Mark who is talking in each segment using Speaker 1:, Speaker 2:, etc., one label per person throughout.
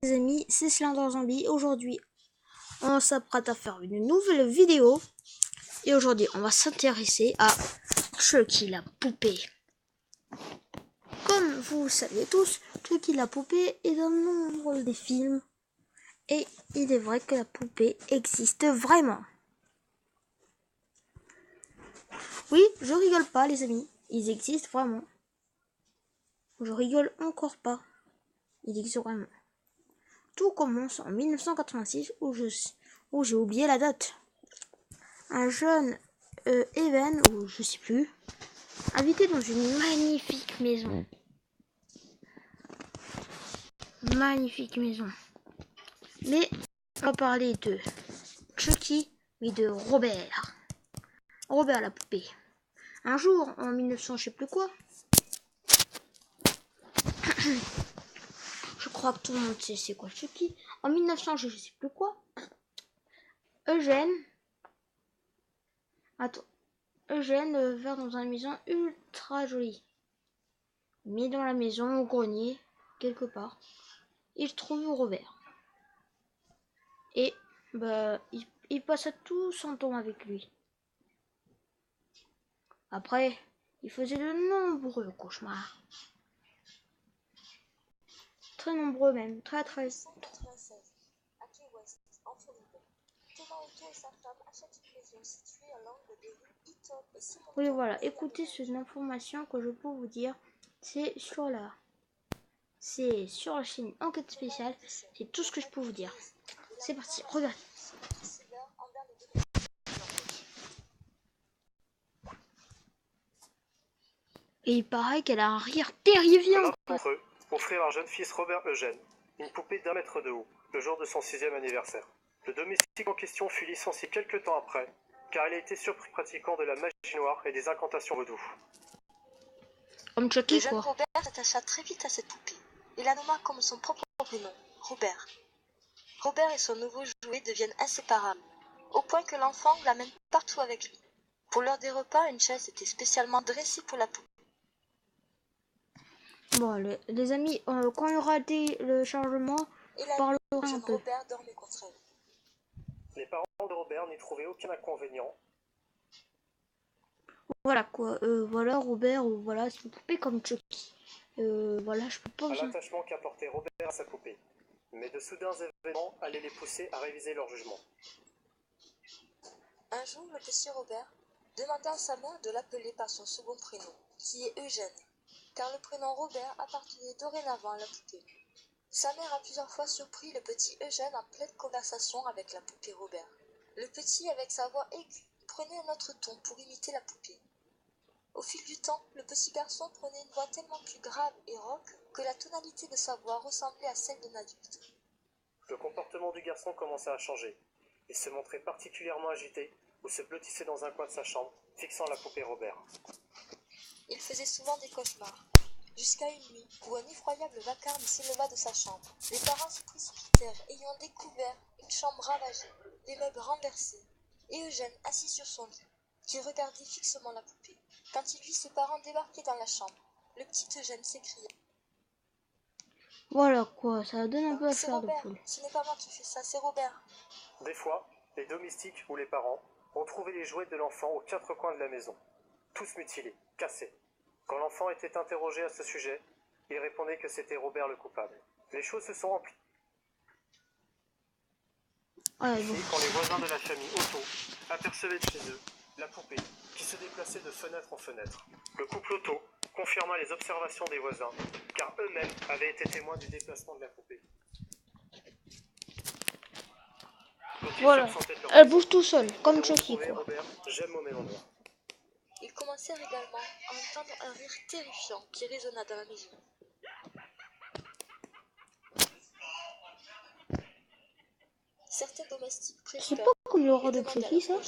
Speaker 1: Les amis, c'est Slender Zombie. Aujourd'hui, on s'apprête à faire une nouvelle vidéo. Et aujourd'hui, on va s'intéresser à Chucky la poupée. Comme vous savez tous, Chucky la poupée est dans nombre des films. Et il est vrai que la poupée existe vraiment. Oui, je rigole pas les amis, ils existent vraiment. Je rigole encore pas, ils existent vraiment. Tout commence en 1986 où j'ai oublié la date. Un jeune Evan, ou je sais plus, habité dans une magnifique maison. Magnifique maison. Mais on va parler de Chucky, mais de Robert. Robert la poupée. Un jour, en 1900, je sais plus quoi. Je crois que tout le monde sait c'est quoi Chucky. En 1900, je sais plus quoi. Eugène va dans une maison ultra jolie. Mais dans la maison, au grenier, quelque part, il trouve Robert. Et il passa tout son temps avec lui. Après, il faisait de nombreux cauchemars. Très nombreux même, très. Oui, voilà, écoutez cette information que je peux vous dire, c'est sur la chaîne Enquête Spéciale, c'est tout ce que je peux vous dire. C'est parti, regarde. Et il paraît qu'elle a un rire terrifiant.
Speaker 2: L'un d'entre eux offrit à leur jeune fils Robert Eugène une poupée d'1 mètre de haut, le jour de son 6e anniversaire. Le domestique en question fut licencié quelque temps après, car il a été surpris pratiquant de la magie noire et des incantations vaudou.
Speaker 1: Comme Chucky,
Speaker 3: le jeune Robert s'attacha très vite à cette poupée. Il la nomma comme son propre prénom, Robert. Robert et son nouveau jouet deviennent inséparables, au point que l'enfant l'amène partout avec lui. Pour l'heure des repas, une chaise était spécialement dressée pour la poupée.
Speaker 1: Bon, les amis, quand il y aura le chargement, parlera un peu.
Speaker 3: Robert dormait contre elle.
Speaker 2: Les parents de Robert n'y trouvaient aucun inconvénient.
Speaker 1: Voilà quoi, voilà Robert, voilà, c'est une poupée comme Chucky. Voilà, je peux pas
Speaker 2: À l'attachement qu'apportait Robert à sa poupée. Mais de soudains événements allaient les pousser à réviser leur jugement.
Speaker 3: Un jour, le petit Robert demanda à sa mère de l'appeler par son second prénom, qui est Eugène, car le prénom Robert appartenait dorénavant à la poupée. Sa mère a plusieurs fois surpris le petit Eugène en pleine conversation avec la poupée Robert. Le petit, avec sa voix aiguë, prenait un autre ton pour imiter la poupée. Au fil du temps, le petit garçon prenait une voix tellement plus grave et rauque que la tonalité de sa voix ressemblait à celle d'un adulte.
Speaker 2: Le comportement du garçon commença à changer. Il se montrait particulièrement agité ou se blottissait dans un coin de sa chambre, fixant la poupée Robert.
Speaker 3: Il faisait souvent des cauchemars, jusqu'à une nuit où un effroyable vacarme s'éleva de sa chambre. Les parents se précipitèrent, ayant découvert une chambre ravagée, des meubles renversés, et Eugène assis sur son lit, qui regardait fixement la poupée. Quand il vit ses parents débarquer dans la chambre, le petit Eugène s'écria.
Speaker 1: Voilà quoi, ça donne un peu à
Speaker 3: C'est
Speaker 1: chair de
Speaker 3: Robert,
Speaker 1: poule.
Speaker 3: ce n'est pas moi qui fais ça, c'est Robert.
Speaker 2: Des fois, les domestiques ou les parents ont trouvé les jouets de l'enfant aux 4 coins de la maison, tous mutilés, cassés. Quand l'enfant était interrogé à ce sujet, il répondait que c'était Robert le coupable. Les choses se sont remplies.
Speaker 1: Ouais, bon.
Speaker 2: Quand les voisins de la famille Otto apercevaient chez eux la poupée qui se déplaçait de fenêtre en fenêtre. Le couple Otto confirma les observations des voisins, car eux-mêmes avaient été témoins du déplacement de la poupée.
Speaker 1: Voilà, elle bouge tout seule, comme Chucky quoi.
Speaker 2: Robert, j'aime au même endroit.
Speaker 3: Ils commencèrent également à entendre un rire terrifiant qui résonna dans la maison. Certains domestiques
Speaker 1: C'est pas comme le roi de Chucky ça.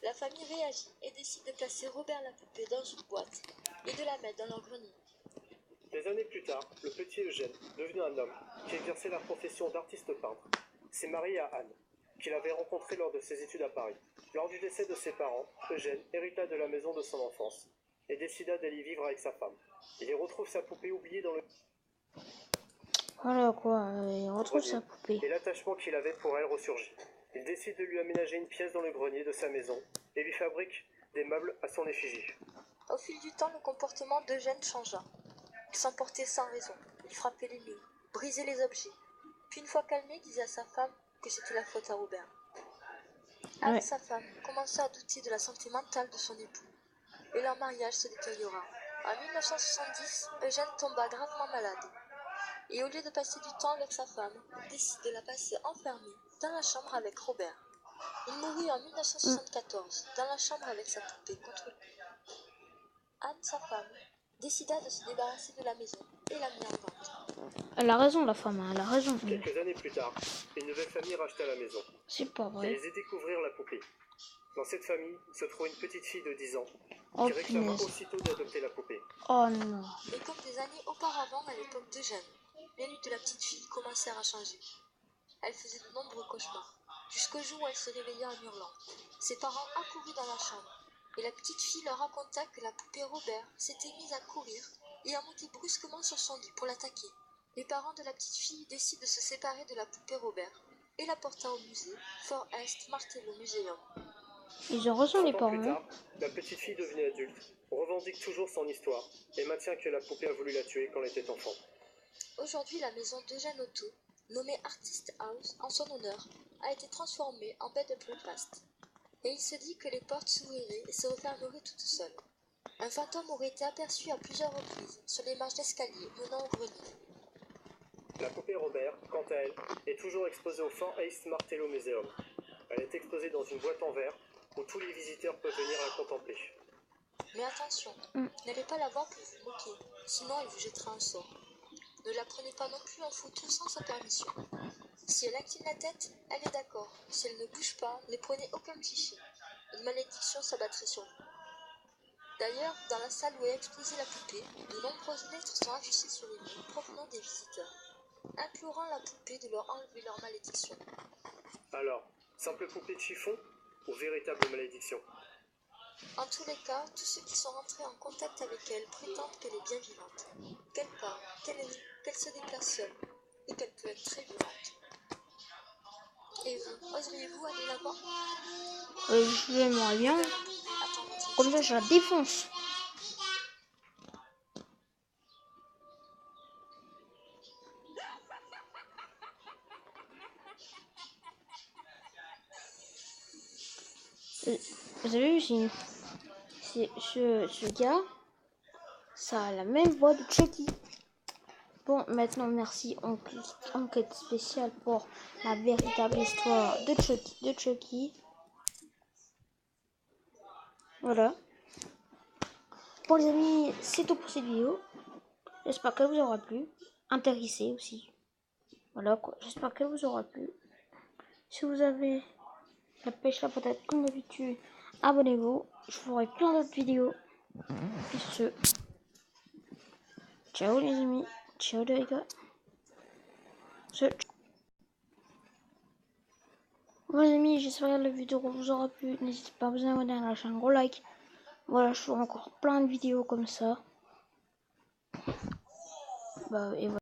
Speaker 3: La famille réagit et décide de placer Robert la poupée dans une boîte et de la mettre dans leur grenier.
Speaker 2: Des années plus tard, le petit Eugène, devenu un homme qui exerçait la profession d'artiste peintre, s'est marié à Anne, qu'il avait rencontrée lors de ses études à Paris. Lors du décès de ses parents, Eugène hérita de la maison de son enfance et décida d'aller vivre avec sa femme. Il y retrouve sa poupée oubliée dans le...
Speaker 1: Voilà quoi, il retrouve
Speaker 2: grenier,
Speaker 1: sa poupée.
Speaker 2: et l'attachement qu'il avait pour elle ressurgit. Il décide de lui aménager une pièce dans le grenier de sa maison et lui fabrique des meubles à son effigie.
Speaker 3: Au fil du temps, le comportement d'Eugène changea. Il s'emportait sans raison, il frappait les murs, brisait les objets. Puis une fois calmé, disait à sa femme que c'était la faute à Robert. Anne,
Speaker 1: Ouais.
Speaker 3: sa femme, commença à douter de la santé mentale de son époux, et leur mariage se détériora. En 1970, Eugène tomba gravement malade, et au lieu de passer du temps avec sa femme, il décide de la passer enfermée dans la chambre avec Robert. Il mourut en 1974, dans la chambre avec sa poupée contre lui. Anne, sa femme, décida de se débarrasser de la maison et la mit en vente.
Speaker 1: Elle a raison, la femme, elle a raison.
Speaker 2: Quelques années plus tard, une nouvelle famille racheta la maison
Speaker 1: C'est pas
Speaker 2: et
Speaker 1: vrai.
Speaker 2: les y découvrirent la poupée. Dans cette famille se trouve une petite fille de 10 ans
Speaker 1: Oh
Speaker 2: qui réclama
Speaker 1: punaise.
Speaker 2: aussitôt d'adopter la poupée.
Speaker 1: Oh non.
Speaker 3: Mais comme des années auparavant, à l'époque d'Eugène, les nuits de la petite fille commencèrent à changer. Elle faisait de nombreux cauchemars, jusqu'au jour où elle se réveilla en hurlant. Ses parents accoururent dans la chambre, et la petite fille leur raconta que la poupée Robert s'était mise à courir et à monter brusquement sur son lit pour l'attaquer. Les parents de la petite fille décident de se séparer de la poupée Robert et la porta au musée Fort East Martello Museum.
Speaker 1: Ils ont raison, les
Speaker 2: 30 ans plus
Speaker 1: parents.
Speaker 2: tard, la petite fille devenue adulte revendique toujours son histoire et maintient que la poupée a voulu la tuer quand elle était enfant.
Speaker 3: Aujourd'hui, la maison d'Eugène Otto, nommée Artist House en son honneur, a été transformée en bed and breakfast. Et il se dit que les portes s'ouvriraient et se refermeraient toutes seules. Un fantôme aurait été aperçu à plusieurs reprises sur les marches d'escalier menant au grenier.
Speaker 2: La poupée Robert, quant à elle, est toujours exposée au Fort East Martello Museum. Elle est exposée dans une boîte en verre où tous les visiteurs peuvent venir la contempler.
Speaker 3: Mais attention, n'allez pas la voir pour vous moquer, sinon elle vous jettera un sort. Ne la prenez pas non plus en photo sans sa permission. Si elle incline la tête, elle est d'accord. Si elle ne bouge pas, ne prenez aucun cliché. Une malédiction s'abattrait sur vous. D'ailleurs, dans la salle où est exposée la poupée, de nombreuses lettres sont affichées sur les murs provenant des visiteurs, implorant la poupée de leur enlever leur malédiction.
Speaker 2: Alors, simple poupée de chiffon ou véritable malédiction?
Speaker 3: En tous les cas, tous ceux qui sont rentrés en contact avec elle prétendent qu'elle est bien vivante, qu'elle parle, qu'elle se déplace seule, et qu'elle peut être très violente. Et vous, oseriez-vous aller là-bas?
Speaker 1: J'aimerais bien.
Speaker 3: Attends,
Speaker 1: Comme ça, je la défonce. Vous avez vu, ce gars, ça a la même voix de Chucky. Bon, maintenant, merci, enquête spéciale pour la véritable histoire de Chucky. Voilà. Bon, les amis, c'est tout pour cette vidéo. J'espère qu'elle vous aura plu. Intéressé aussi. Voilà, quoi. J'espère qu'elle vous aura plu. Si vous avez la pêche, la patate, comme d'habitude, abonnez-vous. Je ferai plein d'autres vidéos. Et sur ce, ciao les amis. Ciao les gars. Bon les amis, j'espère que la vidéo vous aura plu. N'hésitez pas à vous abonner à la chaîne, gros like. Voilà, je ferai encore plein de vidéos comme ça. Et voilà.